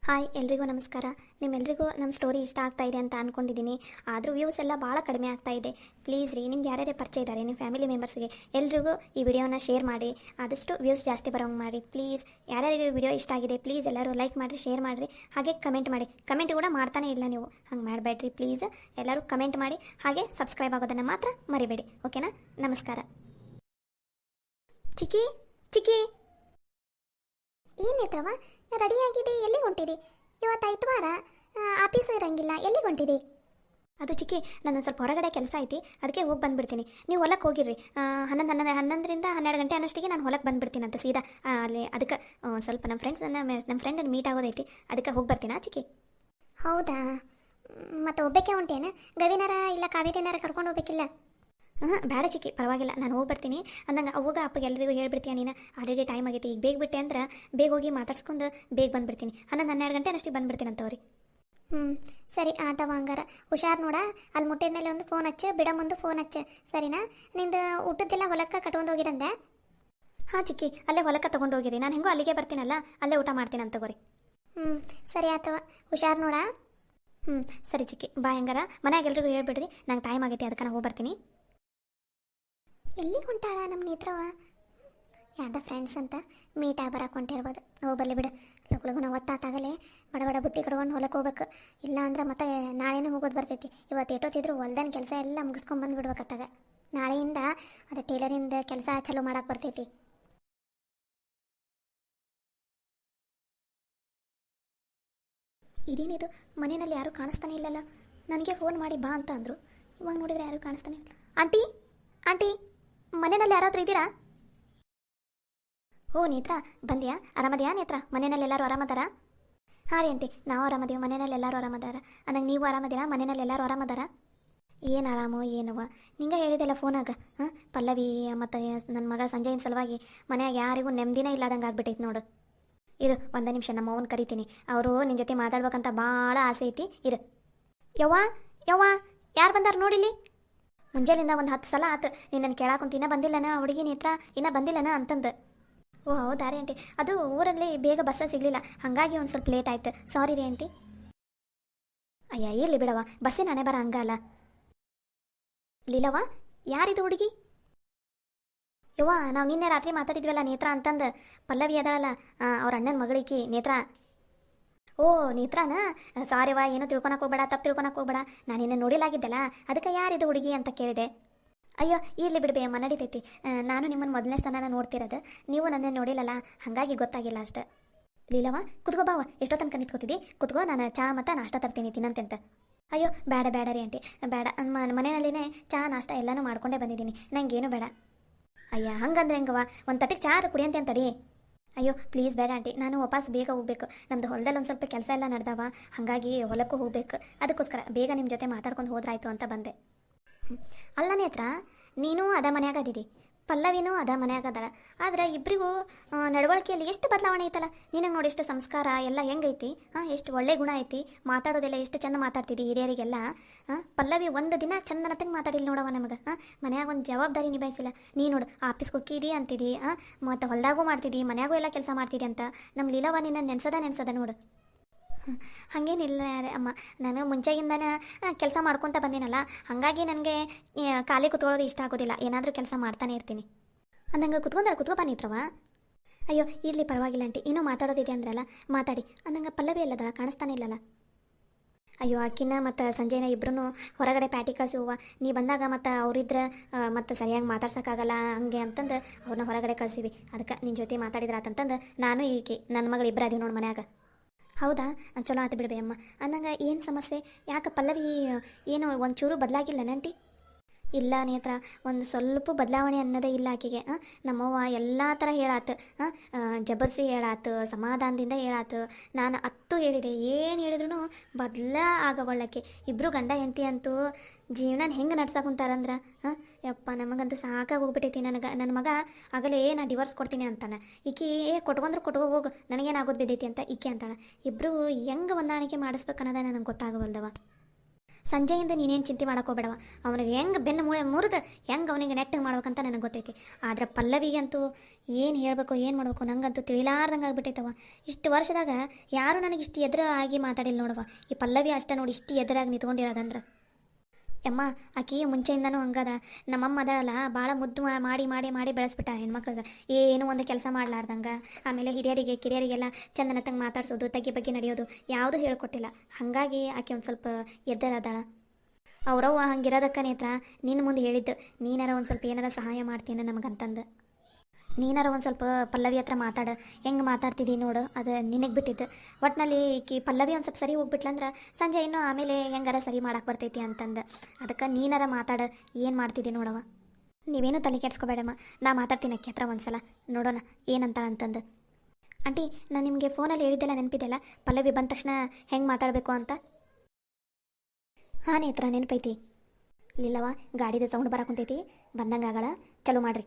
Hi ಎಲ್ರಿಗೂ ನಮಸ್ಕಾರ. ನಿಮ್ಮೆಲ್ರಿಗೂ ನಮ್ಮ ಸ್ಟೋರಿ ಇಷ್ಟ ಆಗ್ತಾ ಇದೆ ಅಂತ ಅಂದ್ಕೊಂಡಿದ್ದೀನಿ. ಆದರೂ ವ್ಯೂಸ್ ಎಲ್ಲ ಭಾಳ ಕಡಿಮೆ ಆಗ್ತಾ ಇದೆ. ಪ್ಲೀಸ್ ರೀ, ನಿಮ್ಗೆ ಯಾರ್ಯಾರು ಪರಿಚಯ ಇದ್ದಾರೆ ನಿಮ್ಮ ಫ್ಯಾಮಿಲಿ ಮೆಂಬರ್ಸ್ಗೆ ಎಲ್ರಿಗೂ ಈ ವಿಡಿಯೋನ ಶೇರ್ ಮಾಡಿ, ಆದಷ್ಟು ವ್ಯೂಸ್ ಜಾಸ್ತಿ ಬರೋಂಗೆ ಮಾಡಿ ಪ್ಲೀಸ್. ಯಾರ್ಯಾರಿಗೆ ವಿಡಿಯೋ ಇಷ್ಟ ಆಗಿದೆ ಪ್ಲೀಸ್ ಎಲ್ಲರೂ ಲೈಕ್ ಮಾಡಿರಿ, ಶೇರ್ ಮಾಡಿರಿ, ಹಾಗೆ ಕಮೆಂಟ್ ಮಾಡಿ. ಕಮೆಂಟ್ ಕೂಡ ಮಾಡ್ತಾನೆ ಇಲ್ಲ ನೀವು, ಹಂಗೆ ಮಾಡಬೇಡ್ರಿ ಪ್ಲೀಸ್. ಎಲ್ಲರೂ ಕಮೆಂಟ್ ಮಾಡಿ, ಹಾಗೆ ಸಬ್ಸ್ಕ್ರೈಬ್ ಆಗೋದನ್ನು ಮಾತ್ರ ಮರಿಬೇಡಿ, ಓಕೆನಾ? ನಮಸ್ಕಾರ. ಚಿಕ್ಕಿ ಚಿಕ್ಕಿ, ಏನಿರ್ತವ ರೆಡಿಯಾಗಿದೆ, ಎಲ್ಲಿಗೆ ಹೊಂಟಿದೆ? ಇವತ್ತು ಐತವಾರ, ಆಫೀಸು ಇರಂಗಿಲ್ಲ, ಎಲ್ಲಿಗೆ ಹೊಂಟಿದೆ? ಅದು ಚಿಕ್ಕಿ, ನನ್ನ ಸ್ವಲ್ಪ ಹೊರಗಡೆ ಕೆಲಸ ಐತಿ, ಅದಕ್ಕೆ ಹೋಗಿ ಬಂದುಬಿಡ್ತೀನಿ. ನೀವು ಹೊಲಕ್ಕೆ ಹೋಗಿರ್ರಿ. 11ರಿಂದ 12 ಗಂಟೆ ಅನ್ನೋಷ್ಟಿಗೆ ನಾನು ಹೊಲಕ್ಕೆ ಬಂದುಬಿಡ್ತೀನಿ ಅಂತ ಸೀದಾ ಅಲ್ಲಿ. ಅದಕ್ಕೆ ಸ್ವಲ್ಪ ನಮ್ಮ ಫ್ರೆಂಡನ್ನು ಮೀಟ್ ಆಗೋದೈತಿ, ಅದಕ್ಕೆ ಹೋಗಿ ಬರ್ತೀನಾ ಚಿಕ್ಕಿ? ಹೌದಾ, ಮತ್ತು ಒಬ್ಬಕ್ಕೆ ಹೊಂಟೇನ? ಗವಿನಾರ ಇಲ್ಲ ಕಾವೇರಿನಾರ ಕರ್ಕೊಂಡು ಹೋಗ್ಬೇಕಿಲ್ಲ? ಬೇಡ ಚಿಕ್ಕಿ, ಪರವಾಗಿಲ್ಲ, ನಾನು ಹೋಗಿ ಬರ್ತೀನಿ. ಅಂದಂಗೆ ಅವಾಗ ಅಪ್ಪಗೆ ಎಲ್ರಿಗೂ ಹೇಳ್ಬಿಡ್ತೀಯ ನೀನು. ಆಲ್ರೆಡಿ ಟೈಮ್ ಆಗೈತಿ, ಈಗ ಬೇಗ ಬಿಟ್ಟೆ ಅಂದ್ರೆ ಬೇಗ ಹೋಗಿ ಮಾತಾಡ್ಸ್ಕೊಂಡು ಬೇಗ ಬಂದುಬಿಡ್ತೀನಿ. 12 ಗಂಟೆ ಅಷ್ಟಿಗೆ ಬಂದುಬಿಡ್ತೀನಿ ಅಂತವ್ರಿ. ಸರಿ ಆತವ, ಹಂಗಾರ ಹುಷಾರು ನೋಡ. ಅಲ್ಲಿ ಮುಟ್ಟಿದ ಮೇಲೆ ಒಂದು ಫೋನ್ ಹಚ್ಚು, ಬಿಡ ಮುಂದೆ ಫೋನ್ ಹಚ್ಚು, ಸರಿನಾ? ನಿಂದು ಊಟದ್ದೆಲ್ಲ ಹೊಲಕ್ಕೆ ಕಟ್ಕೊಂಡು ಹೋಗಿರಂದೆ? ಹಾಂ ಚಿಕ್ಕಿ, ಅಲ್ಲೇ ಹೊಲಕ್ಕೆ ತೊಗೊಂಡು ಹೋಗಿರಿ. ನಾನು ಹೆಂಗೋ ಅಲ್ಲಿಗೆ ಬರ್ತೀನಲ್ಲ, ಅಲ್ಲೇ ಊಟ ಮಾಡ್ತೀನಿ ಅಂತ ತಗೋರಿ. ಸರಿ ಆತವ, ಹುಷಾರು ನೋಡ. ಸರಿ ಚಿಕ್ಕಿ, ಬಾ. ಹೆಂಗಾರ ಮನ್ಯಾಗ ಎಲ್ರಿಗೂ ಹೇಳ್ಬಿಡ್ರಿ, ನಂಗೆ ಟೈಮ್ ಆಗೈತಿ, ಅದಕ್ಕೆ ನಾನು ಹೋಗಿ ಬರ್ತೀನಿ. ಎಲ್ಲಿ ಹೊಂಟಾಳ ನಮ್ಮ ನೇತ್ರವ? ಯಾರ್ದ ಫ್ರೆಂಡ್ಸ್ ಅಂತ ಮೀಟ್ ಆಗಿ ಬರಕ್ಕೆ ಹೊಂಟಿರ್ಬೋದು. ಹೋಗ್ಬರ್ಲಿ ಬಿಡು, ಲಗುನ ಒತ್ತಾತಾಗಲೇ ಬಡ ಬುತ್ತಿ ಕಡ್ಕೊಂಡು ಹೊಲಕ್ಕೆ ಹೋಗ್ಬೇಕು. ಇಲ್ಲ ಅಂದ್ರೆ ಮತ್ತೆ ನಾಳೆನೂ ಹೋಗೋದು ಬರ್ತೈತಿ. ಇವತ್ತು ಎಷ್ಟೊತ್ತಿದ್ರು ಹೊಲ್ದನ ಕೆಲಸ ಎಲ್ಲ ಮುಗಿಸ್ಕೊಂಡು ಬಂದುಬಿಡ್ಬೇಕತ್ತಾಗ. ನಾಳೆಯಿಂದ ಅದು ಟೇಲರಿಂದ ಕೆಲಸ ಚಾಲೂ ಮಾಡಕ್ಕೆ ಬರ್ತೈತಿ. ಇದೇನಿದು, ಮನೆಯಲ್ಲಿ ಯಾರೂ ಕಾಣಿಸ್ತಾನೆ ಇಲ್ಲಲ್ಲ? ನನಗೆ ಫೋನ್ ಮಾಡಿ ಬಾ ಅಂತ ಅಂದರು, ಇವಾಗ ನೋಡಿದರೆ ಯಾರೂ ಕಾಣಿಸ್ತಾನೆ ಇಲ್ಲ. ಆಂಟಿ ಆಂಟಿ, ಮನೆಯಲ್ಲಿ ಯಾರಾದರೂ ಇದ್ದೀರಾ? ಓ ನೇತ್ರ, ಬಂದ್ಯಾ? ಆರಾಮದ್ಯಾ ನೇತ್ರ? ಮನೆಯಲ್ಲಿ ಎಲ್ಲರೂ ಆರಾಮದಾರ? ಹಾಂ ರೀ ಆಂಟಿ, ನಾವು ಆರಾಮದೀವಿ, ಮನೆಯಲ್ಲಿ ಎಲ್ಲರೂ ಆರಾಮದಾರ. ಅಂದಂಗೆ ನೀವು ಆರಾಮದಿರಾ? ಮನೆಯಲ್ಲಿ ಎಲ್ಲರೂ ಆರಾಮದಾರ? ಏನು ಆರಾಮೋ ಏನವ, ನಿಂಗೆ ಹೇಳಿದೆಲ್ಲ ಫೋನಾಗ. ಪಲ್ಲವಿ ಮತ್ತು ನನ್ನ ಮಗ ಸಂಜಯನ ಸಲುವಾಗಿ ಮನೆಯಾಗ ಯಾರಿಗೂ ನೆಮ್ಮದಿನೇ ಇಲ್ಲದಂಗೆ ಆಗ್ಬಿಟ್ಟೈತೆ ನೋಡು. ಇರು ಒಂದು ನಿಮಿಷ, ನಮ್ಮ ಅವನು ಕರಿತೀನಿ. ಅವರು ನಿನ್ನ ಜೊತೆ ಮಾತಾಡ್ಬೇಕಂತ ಭಾಳ ಆಸೆ ಐತಿ, ಇರು. ಯವ್ವ ಯವ್ವ, ಯಾರು ಬಂದಾರ ನೋಡಿಲಿ? ಮುಂಜಾನಿಂದ ಒಂದು 10 ಸಲ ಆತು ನಿನ್ನನ್ನು ಕೇಳಾಕೊಂತ, ಇನ್ನೂ ಬಂದಿಲ್ಲನ ಹುಡುಗಿ ನೇತ್ರ, ಇನ್ನೂ ಬಂದಿಲ್ಲನ ಅಂತಂದು. ಓ ಹೌದಾ ರೀ ಆಂಟಿ, ಅದು ಊರಲ್ಲಿ ಬೇಗ ಬಸ್ಸ ಸಿಗಲಿಲ್ಲ, ಹಾಗಾಗಿ ಒಂದು ಸ್ವಲ್ಪ ಲೇಟ್ ಆಯ್ತು, ಸಾರಿ ರೀ ಆಂಟಿ. ಅಯ್ಯ ಇರಲಿ ಬಿಡವ, ಬಸ್ಸಿನ ಹಣೆ ಬರ ಹಂಗಲ್ಲ. ಲೀಲವ್ವ, ಯಾರಿದು ಹುಡುಗಿ? ಯವ್ವ, ನಾವು ನಿನ್ನೆ ರಾತ್ರಿ ಮಾತಾಡಿದ್ವಲ್ಲ ನೇತ್ರ ಅಂತಂದು, ಪಲ್ಲವಿ ಅದಳಲ್ಲ, ಅವ್ರ ಅಣ್ಣನ ಮಗಳಿಕಿ ನೇತ್ರ. ಓ ನೇತ್ರಾನ, ಸಾರಿವಾ, ಏನೋ ತಿಳ್ಕೊಳಕ್ಕೆ ಹೋಗ್ಬೇಡ, ತಪ್ಪು ತಿಳ್ಕೊಳಕ್ಕೆ ಹೋಗ್ಬೇಡ. ನಾನು ಇನ್ನೂ ನೋಡಿಲಾಗಿದ್ದಲ್ಲ, ಅದಕ್ಕೆ ಯಾರಿದು ಹುಡುಗಿ ಅಂತ ಕೇಳಿದೆ. ಅಯ್ಯೋ ಇರಲಿ ಬಿಡ್ಬೇಯಮ್ಮ, ನಡೀತೈತಿ. ನಾನು ನಿಮ್ಮನ್ನು ಮೊದಲನೇ ಸ್ಥಾನ ನೋಡ್ತಿರೋದು, ನೀವು ನನ್ನೇ ನೋಡಿಲ್ಲಲ್ಲ, ಹಾಗಾಗಿ ಗೊತ್ತಾಗಿಲ್ಲ ಅಷ್ಟೆ. ಲೀಲವ್ವ, ಕುತ್ಕೋ ಬಾವ, ಎಷ್ಟೋ ತನಕ ನಿಂತ್ಕೋತಿದ್ದಿ, ಕುತ್ಕೋ, ನಾನು ಚಹಾ ಮತ್ತು ನಾಷ್ಟ ತರ್ತೀನಿ ತಿನ್ನಂತೆಂತ. ಅಯ್ಯೋ ಬೇಡ ರೀ ಆಂಟಿ, ಬೇಡ. ಮನೆಯಲ್ಲಿನೇ ಚಹಾ ನಾಷ್ಟ ಎಲ್ಲನೂ ಮಾಡ್ಕೊಂಡೇ ಬಂದಿದ್ದೀನಿ, ನನಗೇನು ಬೇಡ. ಅಯ್ಯ ಹಂಗಂದ್ರೆ ಹೆಂಗವ್ವ, ಒಂದು ತಟ್ಟಿಗೆ ಚಹಾ ಕುಡಿಯಂತೆ ಅಂತಡಿ. ಅಯ್ಯೋ ಪ್ಲೀಸ್ ಬೇಡ ಆಂಟಿ, ನಾನು ವಾಪಸ್ ಬೇಗ ಹೋಗ್ಬೇಕು. ನಮ್ಮದು ಹೊಲದಲ್ಲಿ ಒಂದು ಸ್ವಲ್ಪ ಕೆಲಸ ಎಲ್ಲ ನಡೆದವ, ಹಾಗಾಗಿ ಹೊಲಕ್ಕೂ ಹೋಗ್ಬೇಕು. ಅದಕ್ಕೋಸ್ಕರ ಬೇಗ ನಿಮ್ಮ ಜೊತೆ ಮಾತಾಡ್ಕೊಂಡು ಹೋದ್ರಾಯ್ತು ಅಂತ ಬಂದೆ. ಅಲ್ಲ ನೇತ್ರ, ನೀನು ಅದ ಮನ್ಯಾಗ ಅದಿದ್ದಿ, ಪಲ್ಲವಿನೂ ಅದ ಮನ್ಯಾಗ ಅದಾಳ, ಆದ್ರೆ ಇಬ್ಬರಿಗೂ ನಡವಳಿಕೆಯಲ್ಲಿ ಎಷ್ಟು ಬದಲಾವಣೆ ಐತಲ್ಲ. ನಿನಗೆ ನೋಡಿ ಎಷ್ಟು ಸಂಸ್ಕಾರ ಎಲ್ಲ ಹೆಂಗೈತಿ, ಎಷ್ಟು ಒಳ್ಳೆ ಗುಣ ಐತಿ, ಮಾತಾಡೋದೆಲ್ಲ ಎಷ್ಟು ಚಂದ ಮಾತಾಡ್ತಿದ್ದಿ ಹಿರಿಯರಿಗೆಲ್ಲ. ಪಲ್ಲವಿ ಒಂದು ದಿನ ಚಂದನತ್ತಂಗೆ ಮಾತಾಡಿಲ್ಲ ನೋಡವ ನಮಗೆ. ಮನ್ಯಾಗ ಒಂದು ಜವಾಬ್ದಾರಿ ನಿಭಾಯಿಸಿಲ್ಲ. ನೀ ನೋಡು, ಆಫೀಸ್ಗೆ ಹೋಗಿದಿ ಅಂತಿದ್ದಿ, ಮತ್ತು ಹೊಲ್ದಾಗೂ ಮಾಡ್ತಿದ್ದಿ, ಮನ್ಯಾಗೂ ಎಲ್ಲ ಕೆಲಸ ಮಾಡ್ತಿದ್ದಿ ಅಂತ ನಮ್ಮ ಲೀಲವ್ವ ನಿನ್ನ ನೆನ್ಸದ ನೋಡು. ಹಾಗೇನಿಲ್ಲ ಅಮ್ಮ, ನಾನು ಮುಂಚೆಗಿಂದನೇ ಕೆಲಸ ಮಾಡ್ಕೊತ ಬಂದಿನಲ್ಲ, ಹಾಗಾಗಿ ನನಗೆ ಖಾಲಿ ಕುತ್ಕೊಳ್ಳೋದು ಇಷ್ಟ ಆಗೋದಿಲ್ಲ, ಏನಾದರೂ ಕೆಲಸ ಮಾಡ್ತಾನೆ ಇರ್ತೀನಿ. ಅಂದಂಗೆ ಕುತ್ಕೋ ನೇತ್ರವ. ಅಯ್ಯೋ ಇರಲಿ ಪರವಾಗಿಲ್ಲ ಆಂಟಿ, ಏನೋ ಮಾತಾಡೋದಿದೆ ಅಂದ್ರಲ್ಲ, ಮಾತಾಡಿ. ಅಂದಂಗೆ ಪಲ್ಲವಿ ಎಲ್ಲದಲ್ಲ, ಕಾಣಿಸ್ತಾನೆ ಇಲ್ಲಲ್ಲ? ಅಯ್ಯೋ ಅಕ್ಕಿನ ಮತ್ತು ಸಂಜೆನ ಇಬ್ಬರೂ ಹೊರಗಡೆ ಪ್ಯಾಟಿ ಕಳಿಸಿ ಹೂವ, ನೀ ಬಂದಾಗ ಮತ್ತು ಅವರಿದ್ರೆ ಮತ್ತು ಸರಿಯಾಗಿ ಮಾತಾಡ್ಸೋಕ್ಕಾಗಲ್ಲ ಹಂಗೆ ಅಂತಂದು ಅವ್ರನ್ನ ಹೊರಗಡೆ ಕಳಿಸಿವಿ. ಅದಕ್ಕೆ ನಿನ್ನ ಜೊತೆ ಮಾತಾಡಿದ್ರಾತಂತಂದು ನಾನು ಈಕೆ ನನ್ನ ಮಗಳು ಇಬ್ಬರು ಅದೀವಿ ನೋಡಿ ಮನ್ಯಾಗ. ಹೌದಾ, ಚಲೋ ಆತು ಬಿಡ್ಬೇ ಅಮ್ಮ. ಅಂದಂಗೆ ಏನು ಸಮಸ್ಯೆ? ಯಾಕೆ ಪಲ್ಲವಿ ಏನು ಒಂಚೂರು ಬದಲಾಗಿಲ್ಲ ನಂಟಿ? ಇಲ್ಲ ನೇತ್ರ, ಒಂದು ಸ್ವಲ್ಪ ಬದಲಾವಣೆ ಅನ್ನೋದೇ ಇಲ್ಲ ಆಕೆಗೆ. ನಮ್ಮವ್ವ ಎಲ್ಲ ಥರ ಹೇಳಾತು, ಜಬರ್ಸಿ ಹೇಳಾತು, ಸಮಾಧಾನದಿಂದ ಹೇಳಾತು. ನಾನು 10 ಹೇಳಿದೆ, ಏನು ಹೇಳಿದ್ರು ಆಗವಳ್ಳಕ್ಕೆ. ಇಬ್ಬರು ಗಂಡ ಹೆಂಡತಿ ಅಂತೂ ಜೀವನ ಹೆಂಗೆ ನಡ್ಸಾಕುಂತಾರಂದ್ರೆ, ಯಪ್ಪ ನಮಗಂತೂ ಸಾಕಾಗಿ ಹೋಗ್ಬಿಟ್ಟೈತಿ. ನನ್ನ ಮಗ ಆಗಲೇ ನಾ ಡಿವೋರ್ಸ್ ಕೊಡ್ತೀನಿ ಅಂತಾನೆ, ಈಕೆ ಕೊಟ್ಕೊಂಡ್ರೆ ಹೋಗು, ನನಗೇನಾಗೋದು ಬಿದ್ದೈತಿ ಅಂತ ಈಕೆ ಅಂತಾಳೆ. ಇಬ್ಬರು ಹೆಂಗೆ ಹೊಂದಾಣಿಕೆ ಮಾಡಿಸ್ಬೇಕನ್ನೋದೇ ನನಗೆ ಗೊತ್ತಾಗವಲ್ದವ. ಸಂಜೆಯಿಂದ ನೀನೇನು ಚಿಂತೆ ಮಾಡೋಕೋಬೇಡವ. ಅವನಿಗೆ ಹೆಂಗೆ ಬೆನ್ನು ಮೂಳೆ ಮುರಿದು ಹೆಂಗೆ ಅವನಿಗೆ ನೆಟ್ಟಗೆ ಮಾಡ್ಬೇಕಂತ ನನಗೆ ಗೊತ್ತೈತಿ. ಆದರೆ ಪಲ್ಲವಿಗಂತೂ ಏನು ಹೇಳಬೇಕು ಏನು ಮಾಡಬೇಕು ನಂಗಂತೂ ತಿಳಿಲಾರ್ದಂಗೆ ಆಗ್ಬಿಟ್ಟೈತವ. ಇಷ್ಟು ವರ್ಷದಾಗ ಯಾರೂ ನನಗಿಷ್ಟು ಎದುರು ಆಗಿ ಮಾತಾಡಿಲ್ಲ ನೋಡವ. ಈ ಪಲ್ಲವಿ ಅಷ್ಟೇ ನೋಡಿ ಇಷ್ಟು ಎದುರಾಗಿ ನಿಂತ್ಕೊಂಡಿರೋದಂದ್ರೆ. ಯಮ್ಮ ಆಕಿ ಮುಂಚೆಯಿಂದನೂ ಹಂಗದ. ನಮ್ಮಮ್ಮ ಅದಲ್ಲ ಭಾಳ ಮುದ್ದು ಮಾಡಿ ಮಾಡಿ ಮಾಡಿ ಬೆಳೆಸ್ಬಿಟ್ಟ ಹೆಣ್ಮಕ್ಳಿಗೆ. ಏನೂ ಒಂದು ಕೆಲಸ ಮಾಡ್ಲಾರ್ದಂಗೆ. ಆಮೇಲೆ ಹಿರಿಯರಿಗೆ ಕಿರಿಯರಿಗೆಲ್ಲ ಚಂದನತಂಗೆ ಮಾತಾಡ್ಸೋದು, ತಗ್ಗಿ ಬಗ್ಗೆ ನಡೆಯೋದು ಯಾವುದೂ ಹೇಳ್ಕೊಟ್ಟಿಲ್ಲ. ಹಾಗಾಗಿ ಆಕೆ ಒಂದು ಸ್ವಲ್ಪ ಎದ್ದರದಾಳ. ಅವರವ್ವ ಹಂಗಿರೋದಕ್ಕ ನೇತ್ರ ನಿನ್ನ ಮುಂದೆ ಹೇಳಿದ್ದು, ನೀನಾರ ಒಂದು ಸ್ವಲ್ಪ ಏನಾರ ಸಹಾಯ ಮಾಡ್ತೀನಿ ನಮಗಂತಂದು. ನೀನಾರ ಒಂದು ಸ್ವಲ್ಪ ಪಲ್ಲವಿ ಹತ್ರ ಮಾತಾಡು, ಹೆಂಗೆ ಮಾತಾಡ್ತಿದ್ದಿ ನೋಡು, ಅದು ನಿನಗೆ ಬಿಟ್ಟಿದ್ದು. ಒಟ್ಟಿನಲ್ಲಿ ಈಕಿ ಪಲ್ಲವಿ ಒಂದು ಸ್ವಲ್ಪ ಸರಿ ಹೋಗ್ಬಿಟ್ಲಂದ್ರೆ ಸಂಜೆ ಇನ್ನೂ ಆಮೇಲೆ ಹೆಂಗಾರ ಸರಿ ಮಾಡಕ್ಕೆ ಬರ್ತೈತಿ ಅಂತಂದು. ಅದಕ್ಕೆ ನೀನಾರ ಮಾತಾಡು, ಏನು ಮಾಡ್ತಿದ್ದಿ ನೋಡವ. ನೀವೇನು ತಲೆ ಕೆಡ್ಸ್ಕೊಬೇಡಮ್ಮ, ನಾ ಮಾತಾಡ್ತೀನಿ ಅಕ್ಕಿ ಹತ್ರ ಒಂದು ಸಲ, ನೋಡೋಣ ಏನಂತಾಳ ಅಂತಂದು. ಆಂಟಿ, ನಾನು ನಿಮಗೆ ಫೋನಲ್ಲಿ ಹೇಳಿದ್ದೆಲ್ಲ ನೆನಪಿದೆಲ್ಲ, ಪಲ್ಲವಿ ಬಂದ ತಕ್ಷಣ ಹೆಂಗೆ ಮಾತಾಡಬೇಕು ಅಂತ. ಹಾಂ ನೇತ್ರ ನೆನಪೈತಿ. ಇಲ್ಲವ ಗಾಡಿದು ಸೌಂಡ್ ಬರಾಕುಂತೈತಿ, ಬಂದಂಗೆ ಆಗಲ್ಲ, ಚಲೋ ಮಾಡ್ರಿ.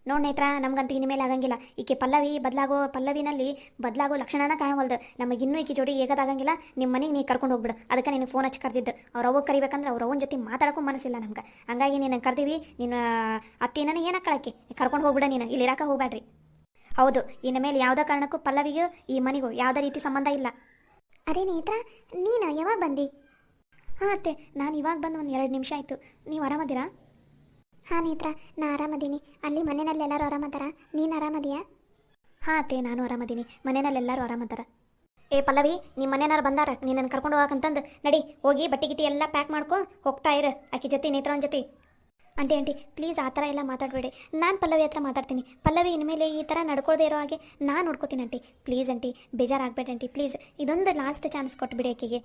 ನೋಡಿ ನೇತ್ರ, ನಮ್ಗಂತೂ ಇನ್ಮೇಲೆ ಆಗಂಗಿಲ್ಲ. ಈಕೆ ಪಲ್ಲವಿನಲ್ಲಿ ಬದಲಾಗೋ ಲಕ್ಷಣನ ಕಾಣವಲ್ದು. ನಮಗಿನ್ನೂ ಈಕೆ ಜೋಡಿ ಹೇಗೋದಾಗಂಗಿಲ್ಲ. ನಿಮ್ಮ ಮನೆಗೆ ನೀ ಕರ್ಕೊಂಡು ಹೋಗ್ಬಿಡು. ಅದಕ್ಕೆ ನೀನು ಫೋನ್ ಹಚ್ಚಿ ಕರೆದಿದ್ದು. ಅವ್ರವ್ವ ಕರಿಬೇಕಂದ್ರೆ ಅವ್ರವ್ವನ ಜೊತೆ ಮಾತಾಡೋಕ್ಕೂ ಮನಸ್ಸಿಲ್ಲ ನಮ್ಗೆ. ಹಂಗಾಗಿ ನೀನು ಕರ್ದೀವಿ, ನಿನ್ನ ಅತ್ತಿನ ಏನಕ್ಕಳಕ್ಕೆ ಕರ್ಕೊಂಡು ಹೋಗ್ಬಿಡ. ನೀನು ಇಲ್ಲಿ ಇರಾಕ ಹೋಗ್ಬೇಡ್ರಿ. ಹೌದು, ಇನ್ನು ಮೇಲೆ ಯಾವುದೇ ಕಾರಣಕ್ಕೂ ಪಲ್ಲವಿಗೂ ಈ ಮನೆಗೂ ಯಾವುದೇ ರೀತಿ ಸಂಬಂಧ ಇಲ್ಲ. ಅರೇ ನೇತ್ರ, ನೀನು ಯಾವಾಗ ಬಂದಿ? ಹಾಂ ಅತ್ತೆ, ನಾನು ಇವಾಗ ಬಂದು ಒಂದು 2 ನಿಮಿಷ ಆಯಿತು. ನೀವು ಆರಾಮದಿರಾ? ಹಾಂ ನೇತ್ರ, ನಾ ಆರಾಮದೀನಿ. ಅಲ್ಲಿ ಮನೆಯಲ್ಲಿ ಎಲ್ಲರೂ ಆರಾಮದಾರ? ನೀನು ಆರಾಮದೀಯಾ? ಹಾಂ ಅತ್ತೆ, ನಾನು ಆರಾಮದೀನಿ. ಮನೆಯಲ್ಲಿ ಎಲ್ಲರೂ ಆರಾಮದಾರ. ಏ ಪಲ್ಲವಿ, ನಿಮ್ಮ ಮನೆಯವ್ರು ಬಂದಾರ, ನೀನನ್ನು ಕರ್ಕೊಂಡು ಹೋಗಕ್ಕಂತಂದು. ನಡಿ ಹೋಗಿ ಬಟ್ಟೆ ಗಿಟ್ಟಿ ಎಲ್ಲ ಪ್ಯಾಕ್ ಮಾಡ್ಕೊ, ಹೋಗ್ತಾ ಇರು ಆಕಿ ಜೊತೆ, ನೇತ್ರವನ್ ಜೊತೆ. ಆಂಟಿ ಪ್ಲೀಸ್ ಆ ಥರ ಎಲ್ಲ ಮಾತಾಡಬೇಡಿ. ನಾನು ಪಲ್ಲವಿ ಹತ್ರ ಮಾತಾಡ್ತೀನಿ. ಪಲ್ಲವಿ ಇನ್ಮೇಲೆ ಈ ಥರ ನಡ್ಕೊಳ್ದೇ ಇರೋ ಹಾಗೆ ನಾನು ನೋಡ್ಕೋತೀನಿ ಆಂಟಿ. ಪ್ಲೀಸ್ ಆಂಟಿ, ಬೇಜಾರಾಗಬೇಡಿ ಆಂಟಿ, ಪ್ಲೀಸ್. ಇದೊಂದು ಲಾಸ್ಟ್ ಚಾನ್ಸ್ ಕೊಟ್ಬಿಡಿ ಆಕೆಗೆ.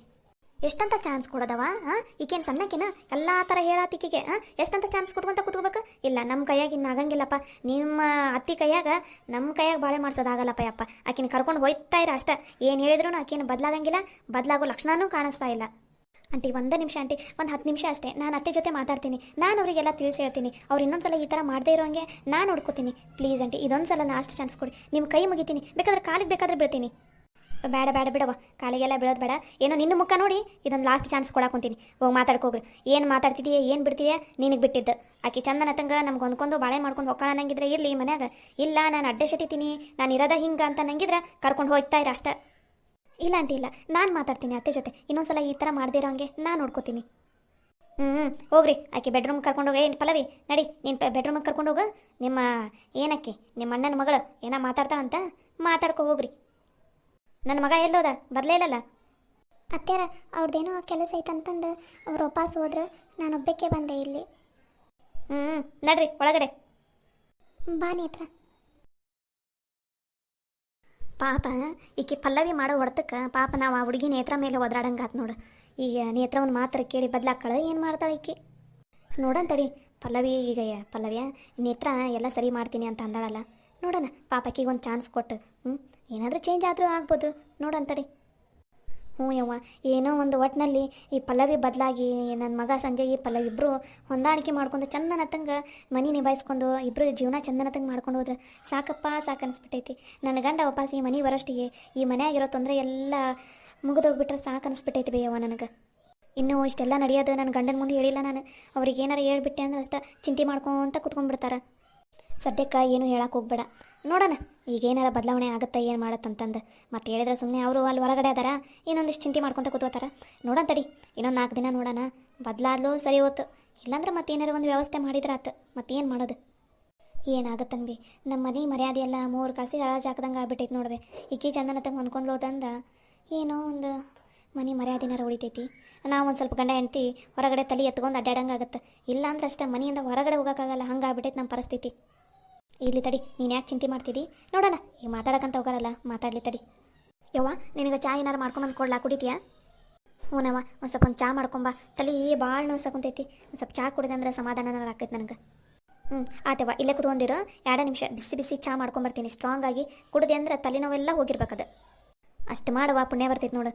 ಎಷ್ಟಂತ ಚಾನ್ಸ್ ಕೊಡೋದವ? ಈಕೇನು ಸಣ್ಣಕ್ಕೇನ ಎಲ್ಲ ಥರ ಹೇಳಾತಿಕೆಗೆ? ಎಷ್ಟಂತ ಚಾನ್ಸ್ ಕೊಟ್ಕೊಂತ ಕೂತ್ಕೋಬೇಕು? ಇಲ್ಲ, ನಮ್ಮ ಕೈಯಾಗ ಇನ್ನು ಆಗಂಗಿಲ್ಲಪ್ಪ. ನಿಮ್ಮ ಅತ್ತಿ ಕೈಯಾಗ ನಮ್ಮ ಕೈಯಾಗ ಬಾಳೆ ಮಾಡ್ಸೋದಾಗಲ್ಲಪ್ಪ ಯಪ್ಪ. ಆಕಿನ ಕರ್ಕೊಂಡು ಹೋಯ್ತಾ ಇರ ಅಷ್ಟೇ. ಏನು ಹೇಳಿದ್ರು ಆಕಿನ ಬದಲಾಗಂಗಿಲ್ಲ, ಬದಲಾಗೋ ಲಕ್ಷಣನೂ ಕಾಣಿಸ್ತಾ ಇಲ್ಲ. ಆಂಟಿ 1 ನಿಮಿಷ ಆಂಟಿ, ಒಂದು 10 ನಿಮಿಷ ಅಷ್ಟೇ. ನಾನು ಅತ್ತೆ ಜೊತೆ ಮಾತಾಡ್ತೀನಿ. ನಾನು ಅವರಿಗೆಲ್ಲ ತಿಳಿಸಿ ಹೇಳ್ತೀನಿ. ಅವ್ರು ಇನ್ನೊಂದ್ಸಲ ಈ ಥರ ಮಾಡದೇ ಇರೋಂಗೆ ನಾನು ನೋಡ್ಕೋತೀನಿ. ಪ್ಲೀಸ್ ಆಂಟಿ, ಇದೊಂದು ಸಲ ಲಾಸ್ಟ್ ಚಾನ್ಸ್ ಕೊಡಿ. ನಿಮ್ಮ ಕೈ ಮುಗಿತೀನಿ, ಬೇಕಾದ್ರೆ ಕಾಲಿಗೆ ಬೇಕಾದ್ರೆ ಬೀಳ್ತೀನಿ. ಬೇಡ ಬಿಡವ, ಕಾಲಿಗೆಲ್ಲ ಬೀಳೋದು ಬೇಡ. ಏನೋ ನಿನ್ನ ಮುಖ ನೋಡಿ ಇದೊಂದು ಲಾಸ್ಟ್ ಚಾನ್ಸ್ ಕೊಡಾಕೊಂತೀನಿ. ಹೋಗಿ ಮಾತಾಡ್ಕೋಗ್ರಿ. ಏನು ಮಾತಾಡ್ತಿದೀಯ, ಏನು ಬಿಡ್ತೀಯಾ, ನಿನಗೆ ಬಿಟ್ಟಿದ್ದು. ಆಕೆ ಚಂದನತಂಗ ನಮ್ಗೆ ಹೊಂದ್ಕೊಂಡು ಬಾಳೆ ಮಾಡ್ಕೊಂಡು ಹೋಗೋಣ ನಂಗಿದ್ರೆ ಇರಲಿ ಮನ್ಯಾಗ. ಇಲ್ಲ, ನಾನು ಅಡ್ಡೆ ಶೆಟ್ಟಿತೀನಿ, ನಾನು ಇರೋದ ಹಿಂಗೆ ಅಂತ ನಂಗಿದ್ರೆ ಕರ್ಕೊಂಡು ಹೋಗ್ತಾ ಇರ ಅಷ್ಟೇ. ಇಲ್ಲ ಆಂಟಿ, ಇಲ್ಲ, ನಾನು ಮಾತಾಡ್ತೀನಿ ಅತ್ತೆ ಜೊತೆ. ಇನ್ನೊಂದ್ಸಲ ಈ ಥರ ಮಾಡದೇ ಇರೋಂಗೆ ನಾನು ನೋಡ್ಕೋತೀನಿ. ಹೋಗ್ರಿ, ಆಕೆ ಬೆಡ್ರೂಮ್ ಕರ್ಕೊಂಡೋಗ. ಏನು ಪಲ್ಲವಿ, ನಡಿ ನೀನು ಬೆಡ್ರೂಮಿಗೆ ಕರ್ಕೊಂಡೋಗ. ನಿಮ್ಮ ಏನಕ್ಕೆ ನಿಮ್ಮ ಅಣ್ಣನ ಮಗಳು ಏನೋ ಮಾತಾಡ್ತಾಳಂತ, ಮಾತಾಡ್ಕೊ ಹೋಗ್ರಿ. ನನ್ನ ಮಗ ಎಲ್ಲೋದ, ಬರಲೇ ಇಲ್ಲಲ್ಲ? ಅತ್ಯಾರ, ಅವ್ರದ್ದೇನೋ ಕೆಲಸ ಐತಂತಂದು ಅವ್ರು ವಾಪಸ್ ಹೋದ್ರೆ ನಾನೊಬ್ಬಕ್ಕೆ ಬಂದೆ ಇಲ್ಲಿ. ನಡ್ರಿ ಒಳಗಡೆ. ಬಾ ನೇತ್ರ. ಪಾಪ ಈಕೆ ಪಲ್ಲವಿ ಮಾಡೋ ಹೊಡ್ತಕ್ಕೆ ಪಾಪ ನಾವು ಆ ಹುಡುಗಿ ನೇತ್ರ ಮೇಲೆ ಒದ್ರಾಡಂಗಾತ್ ನೋಡು. ಈಗ ನೇತ್ರವನ್ನು ಮಾತ್ರ ಕೇಳಿ ಬದಲಾಕಳ ಏನು ಮಾಡ್ತಾಳೆ ಈಕೆ ನೋಡಂತಡಿ. ಪಲ್ಲವಿ ಈಗ ಪಲ್ಲವಿಯ ನೇತ್ರ ಎಲ್ಲ ಸರಿ ಮಾಡ್ತೀನಿ ಅಂತ ಅಂದಾಳಲ್ಲ, ನೋಡೋಣ ಪಾಪಕ್ಕಿಗೆ ಒಂದು ಚಾನ್ಸ್ ಕೊಟ್ಟು ಏನಾದರೂ ಚೇಂಜ್ ಆದರೂ ಆಗ್ಬೋದು. ನೋಡಂತಡಿ. ಯವ್ವ, ಏನೋ ಒಂದು ಒಟ್ಟಿನಲ್ಲಿ ಈ ಪಲ್ಲವಿ ಬದಲಾಗಿ ನನ್ನ ಮಗ ಸಂಜಯ್ ಈ ಪಲ್ಲವಿ ಇಬ್ಬರು ಹೊಂದಾಣಿಕೆ ಮಾಡ್ಕೊಂಡು ಚಂದನತ್ತಂಗೆ ಮನೆ ನಿಭಾಯಿಸ್ಕೊಂಡು ಇಬ್ಬರು ಜೀವನ ಚಂದನತ್ತಂಗೆ ಮಾಡ್ಕೊಂಡು ಹೋದ್ರೆ ಸಾಕಪ್ಪ, ಸಾಕನ್ನಿಸ್ಬಿಟ್ಟೈತಿ. ನನ್ನ ಗಂಡ ವಾಪಸ್ ಈ ಮನೆ ಬರೋಷ್ಟಿಗೆ ಈ ಮನೆಯಾಗಿರೋ ತೊಂದರೆ ಎಲ್ಲ ಮುಗಿದೋಗ್ಬಿಟ್ರೆ ಸಾಕನ್ನಿಸ್ಬಿಟ್ಟೈತಿ ಬೇಯವ್ವ ನನಗೆ. ಇನ್ನೂ ಇಷ್ಟೆಲ್ಲ ನಡೆಯೋದು ನನ್ನ ಗಂಡನ ಮುಂದೆ ಹೇಳಿಲ್ಲ ನಾನು. ಅವ್ರಿಗೆ ಏನಾರು ಹೇಳ್ಬಿಟ್ಟೆ ಅಂದ್ರೆ ಅಷ್ಟೇ ಚಿಂತೆ ಮಾಡ್ಕೊಂತ ಕುತ್ಕೊಂಡ್ಬಿಡ್ತಾರೆ. ಸದ್ಯಕ್ಕೆ ಏನೂ ಹೇಳಕ್ಕೆ ಹೋಗ್ಬೇಡ. ನೋಡೋಣ ಈಗೇನಾರ ಬದಲಾವಣೆ ಆಗುತ್ತೆ, ಏನು ಮಾಡತ್ತಂತಂದು. ಮತ್ತೆ ಹೇಳಿದ್ರೆ ಸುಮ್ಮನೆ ಅವರು ಅಲ್ಲಿ ಹೊರಗಡೆ ಅದಾರ, ಇನ್ನೊಂದಿಷ್ಟು ಚಿಂತೆ ಮಾಡ್ಕೊತ ಕೂತ್ಕೋತಾರ. ನೋಡೋಣ ತಡಿ, ಇನ್ನೊಂದು 4 ದಿನ ನೋಡೋಣ. ಬದಲಾದ್ಲು ಸರಿ ಹೋತು, ಇಲ್ಲಾಂದ್ರೆ ಮತ್ತೆ ಏನಾರು ಒಂದು ವ್ಯವಸ್ಥೆ ಮಾಡಿದ್ರೆ ಆತು. ಮತ್ತೇನು ಮಾಡೋದು? ಏನಾಗತ್ತನ್ಬಿ, ನಮ್ಮ ಮನೆ ಮರ್ಯಾದೆ ಎಲ್ಲ 3 ಕಾಸಿಗೆ ಹರಾಜು ಹಾಕ್ದಂಗೆ ಆಗ್ಬಿಟ್ಟೈತೆ ನೋಡ್ವೆ. ಈಕಿ ಚಂದನತ್ತಂಗೆ ಹೊಂದ್ಕೊಂಡ್ಲೋದಂದ ಏನೋ ಒಂದು ಮನೆ ಮರ್ಯಾದಿನಾರ ಉಳಿತೈತಿ. ನಾವು ಒಂದು ಸ್ವಲ್ಪ ಗಂಡ ಹೆಂಡ್ತಿ ಹೊರಗಡೆ ತಲೆ ಎತ್ಕೊಂಡು ಅಡ್ಡಾಡಂಗೆ ಆಗುತ್ತೆ. ಇಲ್ಲ ಅಂದ್ರೆ ಅಷ್ಟೇ ಮನೆಯಿಂದ ಹೊರಗಡೆ ಹೋಗೋಕ್ಕಾಗಲ್ಲ, ಹಂಗೆ ಆಗ್ಬಿಟ್ಟೈತೆ ನಮ್ಮ ಪರಿಸ್ಥಿತಿ. ಇಲ್ಲಿ ತಡಿ, ನೀನು ಯಾಕೆ ಚಿಂತೆ ಮಾಡ್ತಿದ್ದಿ? ನೋಡೋಣ, ಈಗ ಮಾತಾಡೋಕ್ಕಂತ ಹೋಗಾರಲ್ಲ, ಮಾತಾಡಲಿ ತಡಿ. ಯವ್ವ, ನಿನಗೆ ಚಾ ಏನಾರು ಮಾಡ್ಕೊಂಬಂದು ಕೊಡ್ಲಾ, ಕುಡಿತೀಯಾ? ಹ್ಞೂನವ್ವ, ಒಂದು ಸ್ವಲ್ಪ ಚಾ ಮಾಡ್ಕೊಂಬ. ತಲೆ ಭಾಳ ನೋಸಕೊಂತೈತಿ. ಒಂದು ಸ್ವಲ್ಪ ಚಾ ಕುಡಿದಂದ್ರೆ ಸಮಾಧಾನ ಆಕೈತೆ ನನಗೆ. ಆತವ್ವ, ಇಲ್ಲೇ ಕುತ್ಕೊಂಡಿರೋ 2 ನಿಮಿಷ ಬಿಸಿ ಬಿಸಿ ಚಾ ಮಾಡ್ಕೊಂಬರ್ತೀನಿ. ಸ್ಟ್ರಾಂಗ್ ಆಗಿ ಕುಡಿದೆ ಅಂದ್ರೆ ತಲೆನೋವೆಲ್ಲ ಹೋಗಿರ್ಬೇಕದು. ಅಷ್ಟು ಮಾಡುವ, ಪುಣ್ಯ ಬರ್ತೈತೆ ನೋಡು.